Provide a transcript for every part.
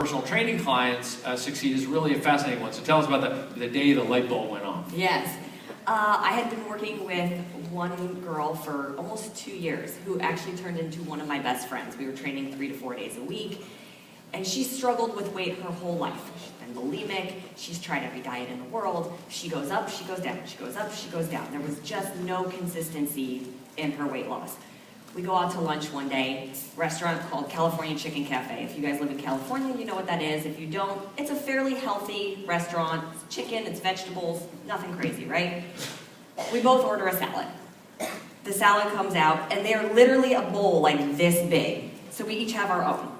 personal training clients succeed is really a fascinating one. So tell us about the day the light bulb went off. Yes. I had been working with one girl for almost 2 years who actually turned into one of my best friends. We were training 3 to 4 days a week, and she struggled with weight her whole life. She's been bulimic, she's tried every diet in the world. She goes up, she goes down, she goes up, she goes down. There was just no consistency in her weight loss. We go out to lunch one day, restaurant called California Chicken Cafe. If you guys live in California, you know what that is. If you don't, it's a fairly healthy restaurant. It's chicken, it's vegetables, nothing crazy, right? We both order a salad. The salad comes out, and they're literally a bowl like this big. So we each have our own.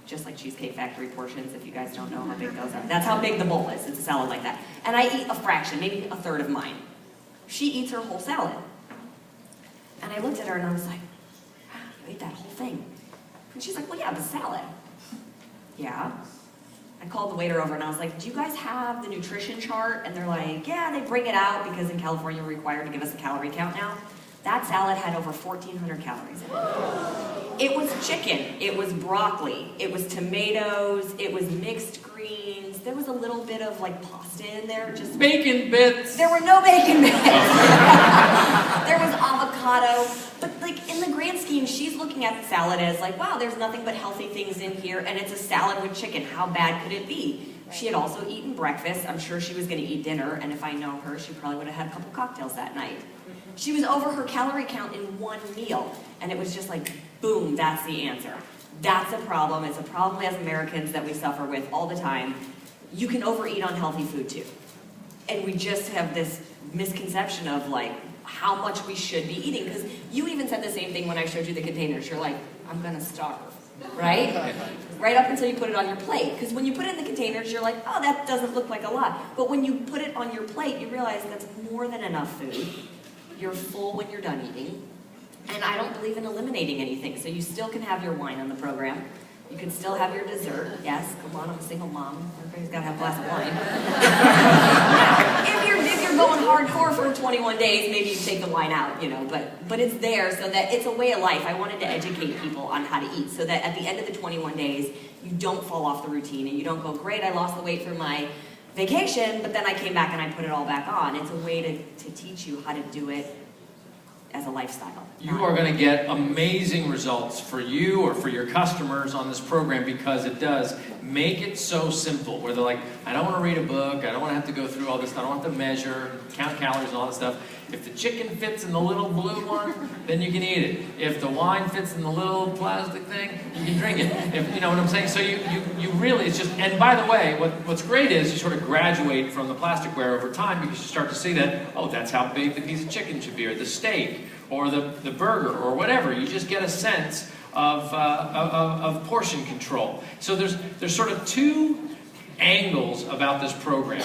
Just like Cheesecake Factory portions, if you guys don't know how big those are. That's how big the bowl is. It's a salad like that. And I eat a fraction, maybe a third of mine. She eats her whole salad. And I looked at her and I was like, wow, you ate that whole thing. And she's like, well, yeah, it was salad. Yeah. I called the waiter over and I was like, do you guys have the nutrition chart? And they're like, yeah, they bring it out because in California we're required to give us a calorie count now. That salad had over 1,400 calories in it. It was chicken, it was broccoli, it was tomatoes, it was mixed greens, there was a little bit of like pasta in there. Just Bacon bits! There were no bacon bits! There was avocado, but like in the grand scheme, she's looking at the salad as like, wow, there's nothing but healthy things in here, and it's a salad with chicken. How bad could it be? She had also eaten breakfast. I'm sure she was going to eat dinner, and if I know her, she probably would have had a couple cocktails that night. She was over her calorie count in one meal, and it was just like, boom, that's the answer. That's a problem. It's a problem as Americans that we suffer with all the time. You can overeat on healthy food too. And we just have this misconception of like how much we should be eating, because you even said the same thing when I showed you the containers. You're like, I'm gonna starve, right? Right up until you put it on your plate. Because when you put it in the containers, you're like, oh, that doesn't look like a lot. But when you put it on your plate, you realize that's more than enough food. You're full when you're done eating. And I don't believe in eliminating anything. So you still can have your wine on the program. You can still have your dessert. Yes, come on, I'm a single mom. Everybody's got to have a glass of wine. if you're going hardcore for 21 days, maybe you take the wine out, you know. But it's there so that it's a way of life. I wanted to educate people on how to eat so that at the end of the 21 days, you don't fall off the routine and you don't go, great, I lost the weight for my vacation, but then I came back and I put it all back on. It's a way to teach you how to do it as a lifestyle. You are going to get amazing results for you or for your customers on this program because it does make it so simple where they're like, I don't want to read a book, I don't want to have to go through all this, I don't want to measure, count calories and all that stuff. If the chicken fits in the little blue one, then you can eat it. If the wine fits in the little plastic thing, you can drink it. If, you know what I'm saying? So you really, it's just, and by the way, what's great is you sort of graduate from the plasticware over time because you start to see that, oh, that's how big the piece of chicken should be, or the steak, or the burger, or whatever. You just get a sense of portion control. So there's sort of two angles about this program.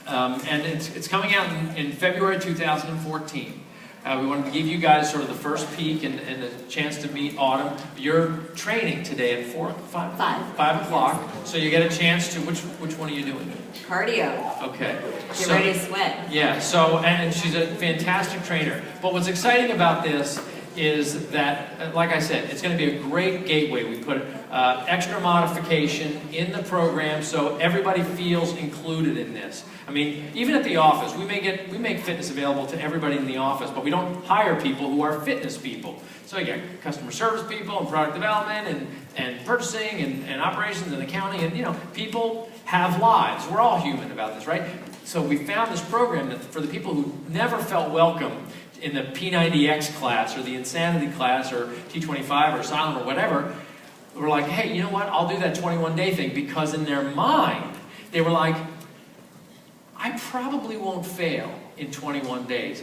And it's coming out in February 2014. We wanted to give you guys sort of the first peek and a chance to meet Autumn. You're training today at 5 o'clock, so you get a chance to, which one are you doing? Cardio. Okay. Get ready to sweat. Yeah, so, and she's a fantastic trainer. But what's exciting about this is that, like I said, it's going to be a great gateway. We put extra modification in the program so everybody feels included in this. I mean, even at the office, we make fitness available to everybody in the office, but we don't hire people who are fitness people. So again, customer service people and product development and purchasing and operations and accounting, and you know, people have lives. We're all human about this, right? So we found this program that for the people who never felt welcome in the P90X class or the Insanity class or T25 or Silent or whatever, we're like, hey, you know what? I'll do that 21-day thing, because in their mind, they were like, I probably won't fail in 21 days.